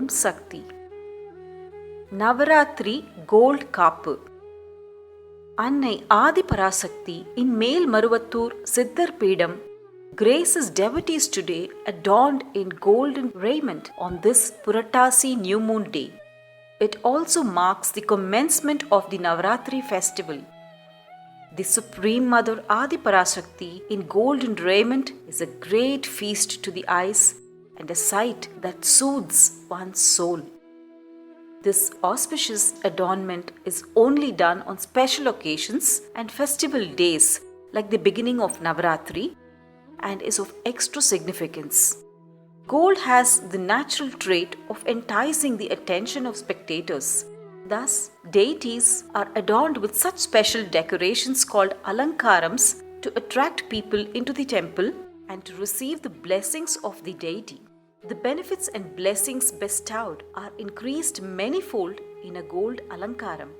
சக்தி. Navaratri gold காப்பு. அன்னை Adiparasakthi in Melmaruvathur சித்தர் பீடம் graces devotees today adorned in golden raiment on this Puratasi new moon day. It also marks the commencement of the Navaratri festival. The Supreme Mother Adiparashakti in golden raiment is a great feast to the eyes and a sight that soothes one's soul. This auspicious adornment is only done on special occasions and festival days like the beginning of Navaratri and is of extra significance. Gold has the natural trait of enticing the attention of spectators. Thus, deities are adorned with such special decorations called alankarams to attract people into the temple and to receive the blessings of the deity. The benefits and blessings bestowed are increased manifold in a gold alankaram.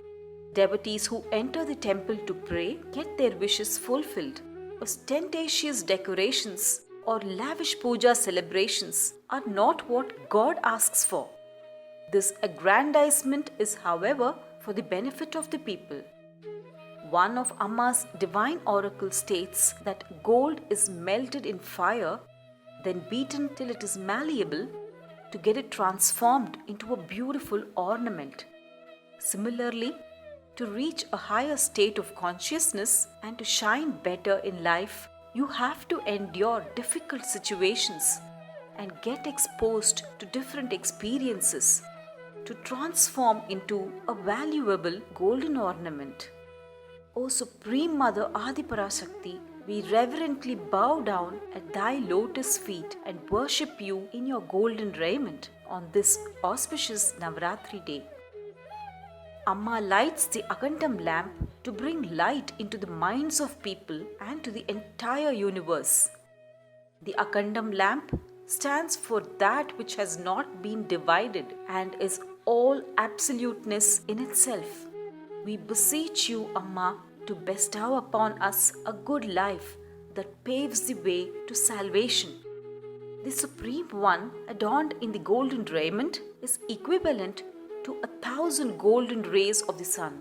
Devotees who enter the temple to pray get their wishes fulfilled. Ostentatious decorations or lavish puja celebrations are not what God asks for. This aggrandizement is, however, for the benefit of the people. One of Amma's divine oracle states that gold is melted in fire, then beaten till it is malleable to get it transformed into a beautiful ornament. Similarly, to reach a higher state of consciousness and to shine better in life, you have to endure difficult situations and get exposed to different experiences to transform into a valuable golden ornament. O Supreme Mother Adiparashakti, we reverently bow down at thy lotus feet and worship you in your golden raiment on this auspicious Navaratri day. Amma lights the Akandam lamp to bring light into the minds of people and to the entire universe. The Akandam lamp stands for that which has not been divided and is all absoluteness in itself. We beseech you, Amma, to bestow upon us a good life that paves the way to salvation. The Supreme One, adorned in the golden raiment, is equivalent to 1,000 golden rays of the sun.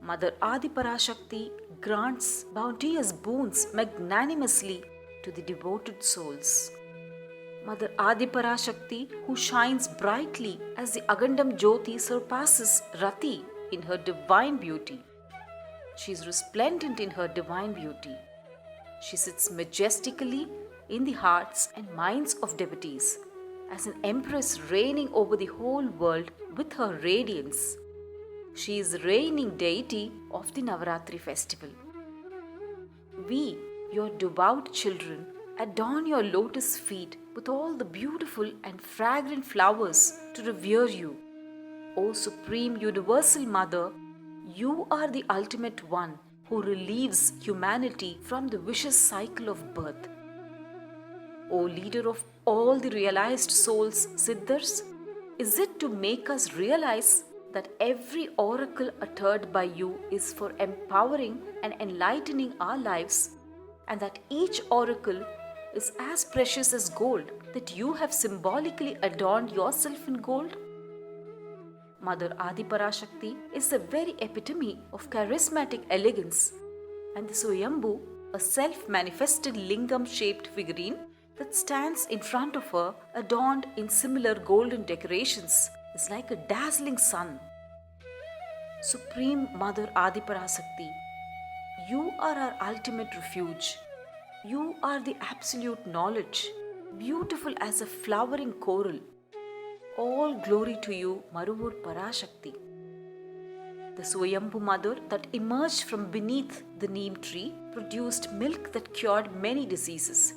Mother Adiparashakti grants bounteous boons magnanimously to the devoted souls. Mother Adiparashakti, who shines brightly as the Agandam Jyoti, surpasses Rati in her divine beauty. She is resplendent in her divine beauty. She sits majestically in the hearts and minds of devotees as an empress reigning over the whole world with her radiance. She is reigning deity of the Navaratri festival. We, your devout children, adorn your lotus feet with all the beautiful and fragrant flowers to revere you. O Supreme Universal Mother, you are the ultimate one who relieves humanity from the vicious cycle of birth. O leader of all the realized souls, Siddhars, is it to make us realize that every oracle uttered by you is for empowering and enlightening our lives, and that each oracle is as precious as gold, that you have symbolically adorned yourself in gold? Mother Adiparashakti is the very epitome of charismatic elegance, and the Swayambhu, a self-manifested lingam-shaped figurine that stands in front of her, adorned in similar golden decorations, is like a dazzling sun. Supreme Mother Adiparashakti, you are our ultimate refuge. You are the absolute knowledge, beautiful as a flowering coral. All glory to you, Maruvur Parashakti. The Swayambhu Mother that emerged from beneath the neem tree produced milk that cured many diseases.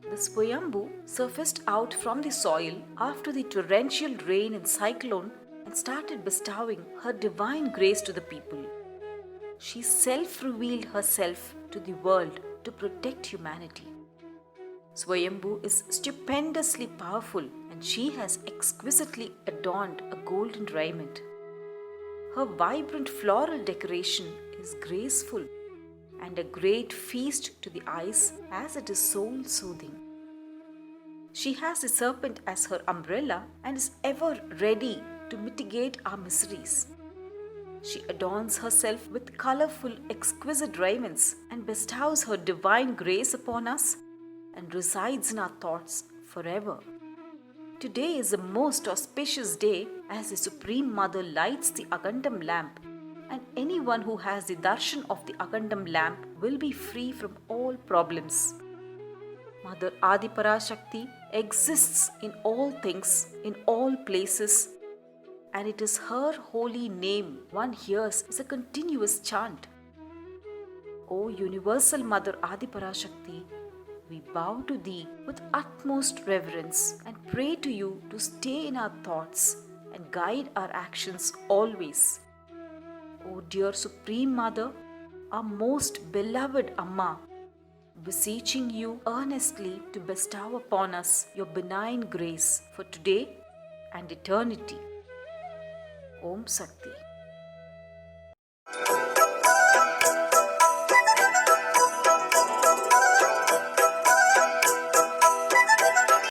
The Swayambhu surfaced out from the soil after the torrential rain and cyclone and started bestowing her divine grace to the people. She self-revealed herself to the world to protect humanity. Swayambhu is stupendously powerful and she has exquisitely adorned a golden raiment. Her vibrant floral decoration is graceful and a great feast to the eyes as it is soul-soothing. She has the serpent as her umbrella and is ever ready to mitigate our miseries. She adorns herself with colorful, exquisite raiments and bestows her divine grace upon us and resides in our thoughts forever. Today is a most auspicious day as the Supreme Mother lights the Agandam lamp, and anyone who has the darshan of the Agandam lamp will be free from all problems. Mother Adiparashakti exists in all things, in all places, and it is her holy name one hears as a continuous chant. O Universal Mother Adiparashakti, we bow to thee with utmost reverence and pray to you to stay in our thoughts and guide our actions always. O dear Supreme Mother, our most beloved Amma, beseeching you earnestly to bestow upon us your benign grace for today and eternity. Om Sakti.